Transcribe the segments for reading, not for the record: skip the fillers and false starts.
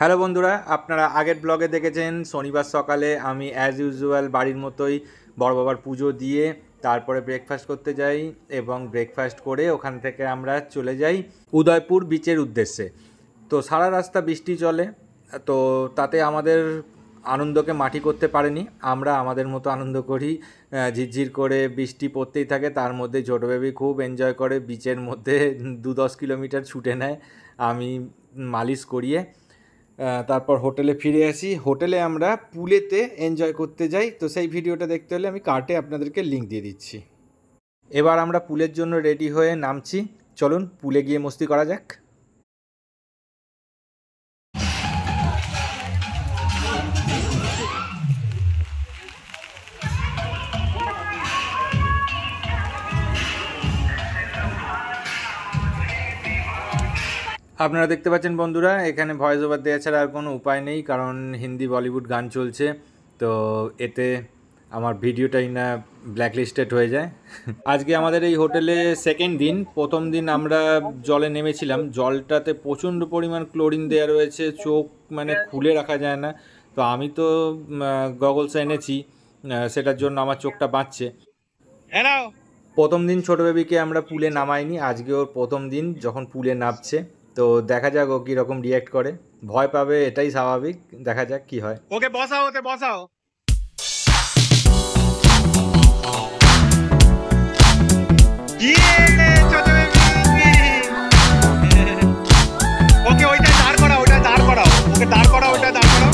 Hello বন্ধুরা, আপনারা আগের ব্লগে দেখেছেন শনিবার সকালে আমি অ্যাজ ইউজুয়াল বাড়ির মতোই বড় বাবার পুজো দিয়ে তারপরে ব্রেকফাস্ট করতে যাই এবং ব্রেকফাস্ট করে ওখান থেকে আমরা চলে যাই উদয়পুর বিচের উদ্দেশ্যে। তো সারা রাস্তা বৃষ্টি চলে, তো তাতে আমাদের আনন্দকে মাটি করতে পারেনি। আমরা আমাদের মতো আনন্দ করি, ঝিরঝির করে বৃষ্টি পড়তেই থাকে, তার মধ্যে ছোটো বেবি খুব এনজয় করে বিচের মধ্যে 2-10 কিলোমিটার ছুটে নেয় আমি মালিশ করিয়ে। তারপর হোটেলে ফিরে আসি। হোটেলে আমরা পুলেতে এনজয় করতে যাই। তো সেই ভিডিওটা দেখতে হলে আমি কার্টে আপনাদেরকে লিঙ্ক দিয়ে দিচ্ছি। এবার আমরা পুলের জন্য রেডি হয়ে নামছি। চলুন পুলে গিয়ে মস্তি করা যাক। আপনারা দেখতে পাচ্ছেন বন্ধুরা, এখানে ভয়েস ওভার দেওয়া ছাড়া আর কোনো উপায় নেই, কারণ হিন্দি বলিউড গান চলছে। তো এতে আমার ভিডিওটাই না ব্ল্যাকলিস্টেড হয়ে যায়। আজকে আমাদের এই হোটেলে সেকেন্ড দিন। প্রথম দিন আমরা জলে নেমেছিলাম, জলটাতে প্রচণ্ড পরিমাণ ক্লোরিন দেওয়া রয়েছে, চোখ মানে খুলে রাখা যায় না। তো আমি তো গগলস এনেছি, সেটার জন্য আমার চোখটা বাঁচছে। প্রথম দিন ছোটো বেবিকে আমরা পুলে নামাইনি, আজকে ওর প্রথম দিন যখন পুলে নামছে। তো দেখা যাক ও কীরকম রিয়্যাক্ট করে। ভয় পাবে, এটাই স্বাভাবিক, দেখা যাক কি হয়। ওকে বসাও, ওতে বসাও। ওকে ওইটা দাঁড় করাও, ওইটা দাঁড় করাও, ওকে দাঁড় করাও, ওইটা দাঁড় করাও।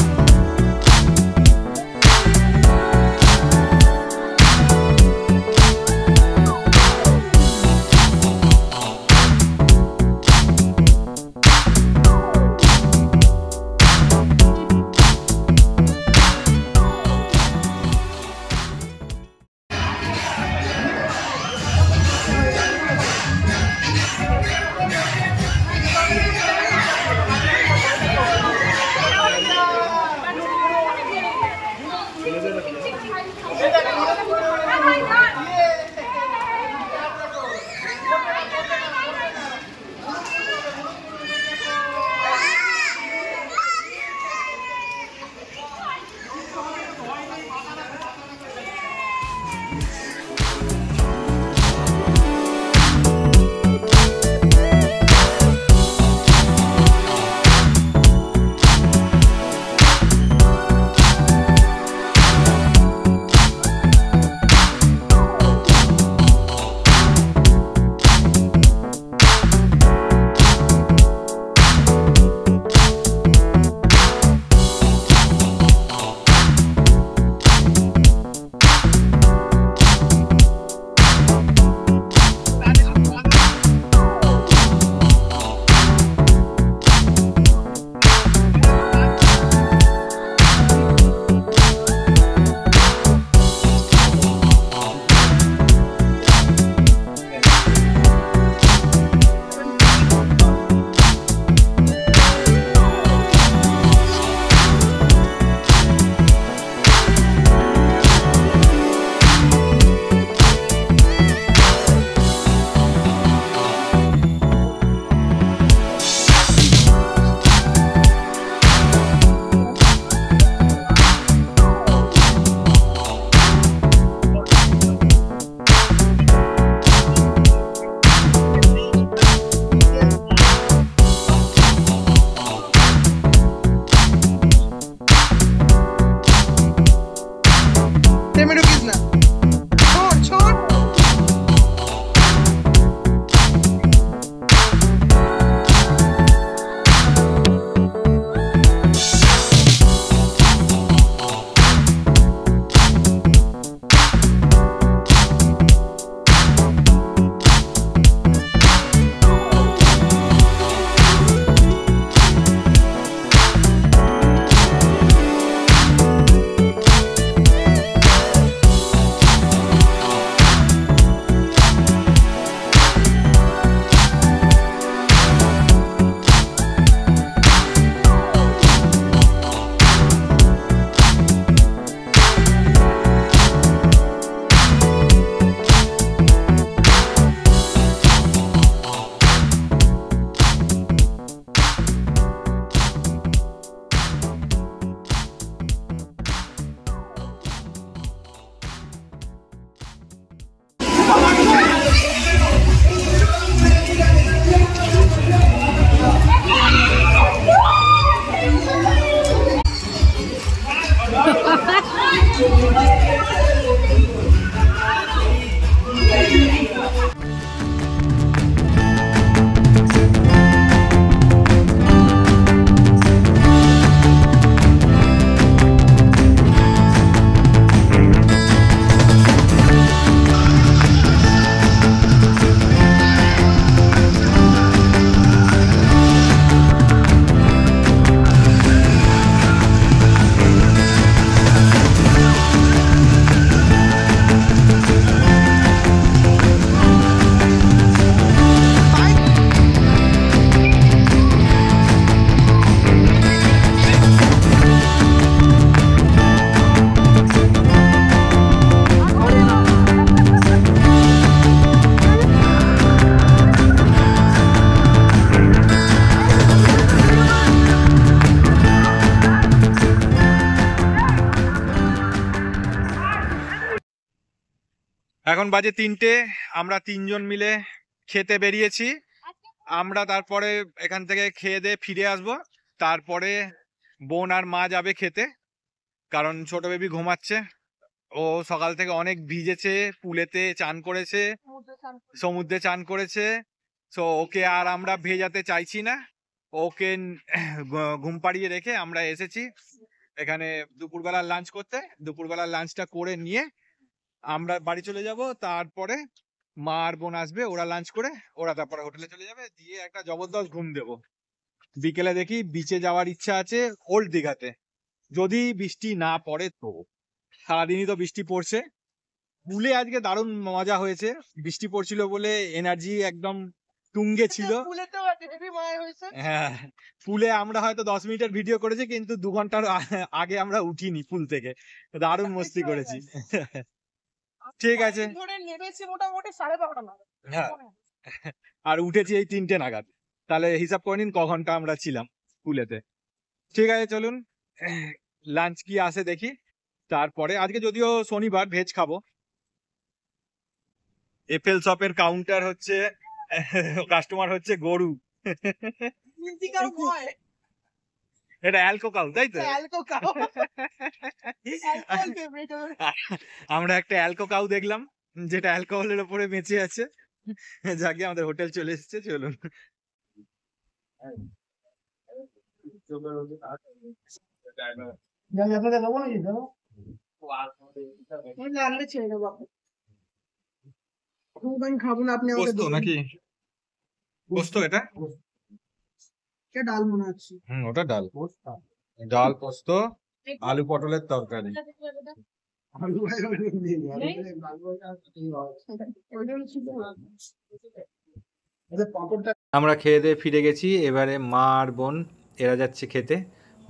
এখন বাজে 3টে, আমরা 3জন মিলে খেতে বেরিয়েছি। আমরা তারপরে এখান থেকে খেয়ে দিয়ে ফিরে আসবো। তারপরে বোন আর মা যাবে খেতে, কারণ ছোট বেবি ঘুমাচ্ছে। ও সকাল থেকে অনেক ভিজেছে, পুলেতে চান করেছে, সমুদ্রে চান করেছে। তো ওকে আর আমরা ভেজাতে চাইছি না, ওকে ঘুম পাড়িয়ে রেখে আমরা এসেছি এখানে দুপুরবেলার লাঞ্চ করতে। দুপুরবেলার লাঞ্চটা করে নিয়ে আমরা বাড়ি চলে যাব। তারপরে মা আর বোন আসবে, ওরা লাঞ্চ করে ওরা তারপরে হোটেলে চলে যাবে, দিয়ে একটা জবরদস্ত ঘুম দেবো। বিকেলে দেখি বিচে যাওয়ার ইচ্ছা আছে, ওল্ড দীঘাতে, যদি বৃষ্টি না পড়ে তো। সারাদিনই তো বৃষ্টি পড়ছে। পুলে আজকে দারুণ মজা হয়েছে, বৃষ্টি পড়ছিল বলে এনার্জি একদম তুঙ্গে ছিল। হ্যাঁ, পুলে আমরা হয়তো 10 মিনিটের ভিডিও করেছি, কিন্তু 2 ঘন্টার আগে আমরা উঠিনি পুল থেকে। দারুণ মস্তি করেছি। ঠিক আছে, হ্যাঁ, আর উঠেছি এই 3টে নাগাদ। তাহলে হিসাব করে নিন ক ঘন্টা আমরা ছিলাম পুলেতে। ঠিক আছে, চলুন লাঞ্চ কি আসে দেখি। তারপরে আজকে যদিও শনিবার, ভেজ খাবো। এফএল শপের কাউন্টার হচ্ছে, কাস্টমার হচ্ছে গরু। এটা অ্যালকো কাউ, তাই তো? আমরা একটা অ্যালকো কাউ দেখলাম, যেটা অ্যালকোহলের উপরে বেঁচে আছে। যাকে আমাদের হোটেল চলে এসেছে, চলুন। পোস্ত নাকি? পোস্ত এটা? ডাল মনে হচ্ছে। ওটা ডাল। ডাল, পোস্ত, আলু পটলের তরকারি। আমরা খেয়ে দিয়ে ফিরে গেছি। এবারে মা আর বোন এরা যাচ্ছে খেতে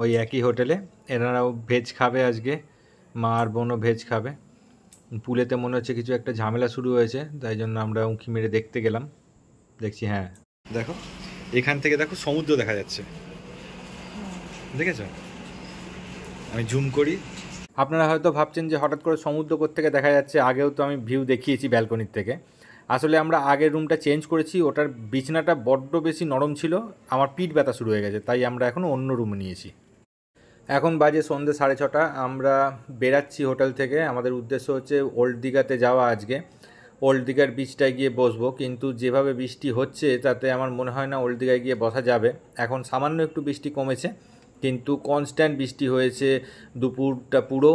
ওই একই হোটেলে। এনারাও ভেজ খাবে আজকে, মা আর বোনও ভেজ খাবে। পুলেতে মনে হচ্ছে কিছু একটা ঝামেলা শুরু হয়েছে, তাই জন্য আমরা উঁকি মেরে দেখতে গেলাম। দেখছি, হ্যাঁ দেখো এখান থেকে দেখো সমুদ্র দেখা যাচ্ছে, দেখেছো? আমি জুম করি। আপনারা হয়তো ভাবছেন যে হঠাৎ করে সমুদ্র কোত্থেকে দেখা যাচ্ছে, আগেও তো আমি ভিউ দেখিয়েছি ব্যালকনির থেকে। আসলে আমরা আগের রুমটা চেঞ্জ করেছি, ওটার বিছানাটা বড্ড বেশি নরম ছিল, আমার পিঠ ব্যথা শুরু হয়ে গেছে, তাই আমরা এখন অন্য রুম নিয়েছি। এখন বাজে সন্ধ্যে 6:30, আমরা বেরাচ্ছি হোটেল থেকে। আমাদের উদ্দেশ্য হচ্ছে ওল্ড দীঘাতে যাওয়া আজকে। ওল্ড দীঘার বিচটায় গিয়ে বসবো, কিন্তু যেভাবে বৃষ্টি হচ্ছে তাতে আমার মনে হয় না ওল্ড দীঘায় গিয়ে বসা যাবে। এখন সামান্য একটু বৃষ্টি কমেছে, কিন্তু কনস্ট্যান্ট বৃষ্টি হয়েছে দুপুরটা পুরো,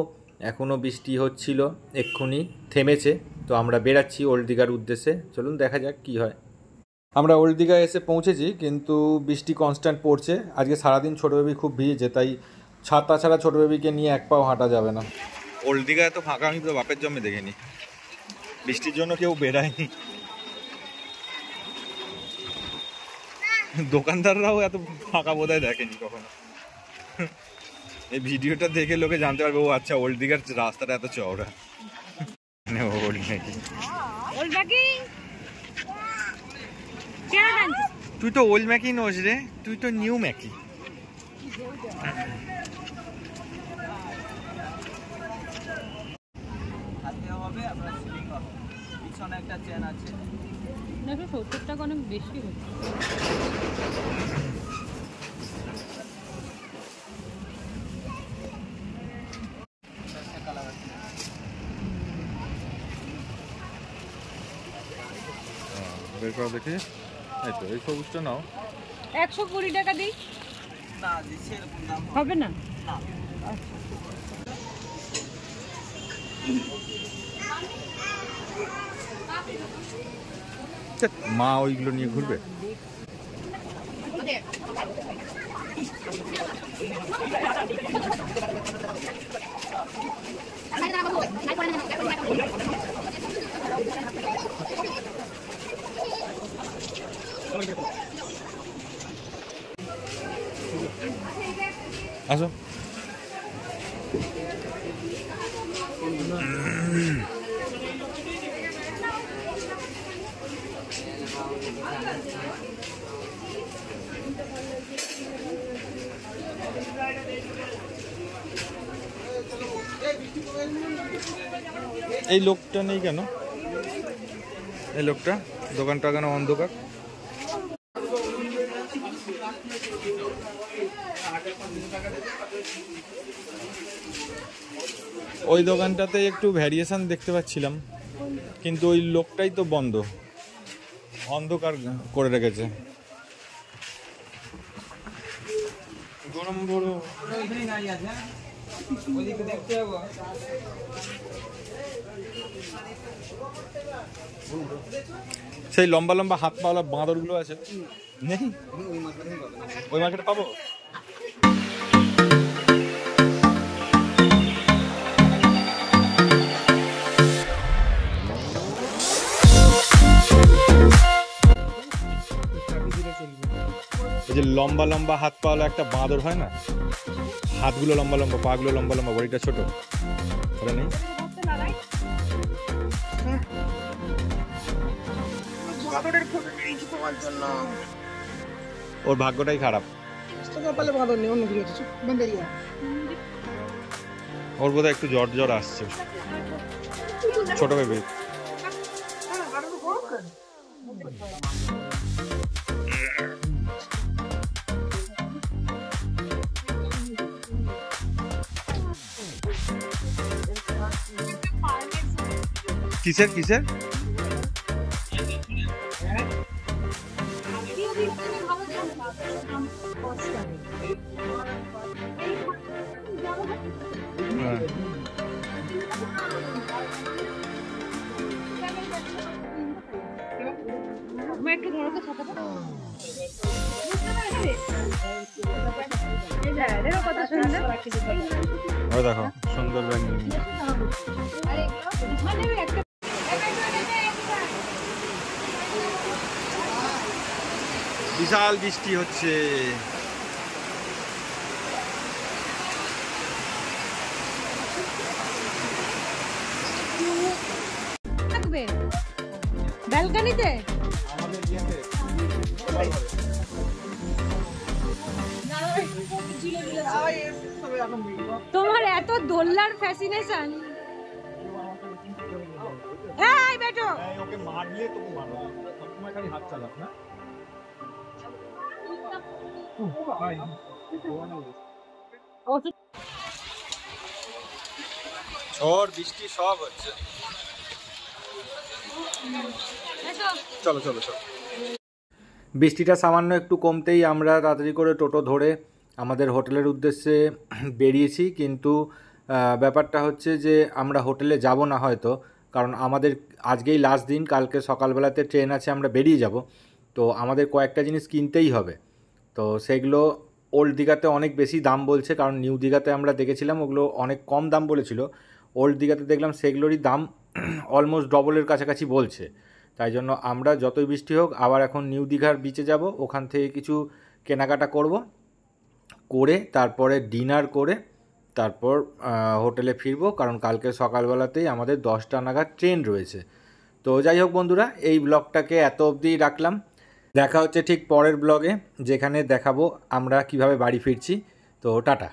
এখনও বৃষ্টি হচ্ছিল, এক্ষুনি থেমেছে। তো আমরা বেরাচ্ছি ওল্ড দীঘার উদ্দেশ্যে, চলুন দেখা যাক কী হয়। আমরা ওল্ড দীঘায় এসে পৌঁছেছি, কিন্তু বৃষ্টি কনস্ট্যান্ট পড়ছে। আজকে সারাদিন ছোটো বেবি খুব ভিজেছে, তাই ছাতা ছাড়া ছোটো বেবিকে নিয়ে এক পাও হাঁটা যাবে না। ওল্ড দীঘা এত ফাঁকা আমি তো বাপের জন্মে দেখিনি, বৃষ্টির জন্য কেউ বেরায়নি। দোকানদাররাও এত ফাঁকা বোধহয় দেখেনি কখনো। এই ভিডিওটা দেখে লোকে জানতে পারবে, ও আচ্ছা ওল্ড দীঘার রাস্তাটা এত চওড়া। তুই তো ওল্ড ম্যাকি নোস রে, তুই তো নিউ ম্যাকি। একটা চেন আছে, 70 টাকা অনেক বেশি হচ্ছে। বের করো দেখি, এই তো এই সবুজটা নাও। 120 টাকা দিই না দিচ্ছে এরকম দাম হবে না? মা ওইগুলো নিয়ে ঘুরবে। আসো। এই লোকটা নেই কেন? এই লোকটা দোকানটা কেন অন্ধকার? ওই দোকানটাতে একটু ভ্যারিয়েশন দেখতে পাচ্ছিলাম, কিন্তু ওই লোকটাই তো বন্ধ, অন্ধকার করে রেখেছে। গরম বড় সেই লম্বা লম্বা হাত পাওয়ালা বাঁদরগুলো আছে, নেই ওই মার্কেটে পাবো? এই যে লম্বা লম্বা হাত পাওয়ালা একটা বাঁদর হয় না, হাতগুলো লম্বা লম্বা, পাগুলো লম্বা লম্বা, বডিটা ছোট, ওটা নেই? ওর ভাগ্যটাই খারাপ, ওর বোধহয় একটু জ্বর জ্বর আসছে, ছোট বেবি। কিসের কিসের? একটু ধরো তো ছাতাটা। কথা শুনলে ওই দেখো সুন্দর ব্যাঙ্গি। বিশাল বৃষ্টি হচ্ছে। থাকবে ব্যালকনিতে। তোমার এত দোল্লার ফ্যাসিনেশন। এই বেটো ওকে মারলে তো মারো, সবসময় খালি হাত চালাস না। ঝড় বৃষ্টি সব হচ্ছে। চলো চলো চলো। বৃষ্টিটা সামান্য একটু কমতেই আমরা তাড়াতাড়ি করে টোটো ধরে আমাদের হোটেলের উদ্দেশ্যে বেরিয়েছি, কিন্তু ব্যাপারটা হচ্ছে যে আমরা হোটেলে যাব না হয়তো, কারণ আমাদের আজকেই লাস্ট দিন, কালকে সকালবেলাতে ট্রেন আছে, আমরা বেরিয়ে যাব। তো আমাদের কয়েকটা জিনিস কিনতেই হবে। তো সেগুলো ওল্ড দীঘাতে অনেক বেশি দাম বলছে, কারণ নিউ দীঘাতে আমরা দেখেছিলাম ওগুলো অনেক কম দাম বলেছিল। ওল্ড দীঘাতে দেখলাম সেগুলোরই দাম অলমোস্ট ডবলের কাছাকাছি বলছে। তাই জন্য আমরা যতই বৃষ্টি হোক আবার এখন নিউ দীঘার বিচে যাব, ওখান থেকে কিছু কেনাকাটা করব, করে তারপরে ডিনার করে তারপর হোটেলে ফিরবো, কারণ কালকে সকালবেলাতেই আমাদের 10টা নাগাদ ট্রেন রয়েছে। তো যাই হোক বন্ধুরা, এই ব্লগটাকে এত অবধিই রাখলাম। দেখা হচ্ছে ঠিক পরের ব্লগে, যেখানে দেখাবো আমরা কিভাবে বাড়ি ফিরছি। তো টাটা।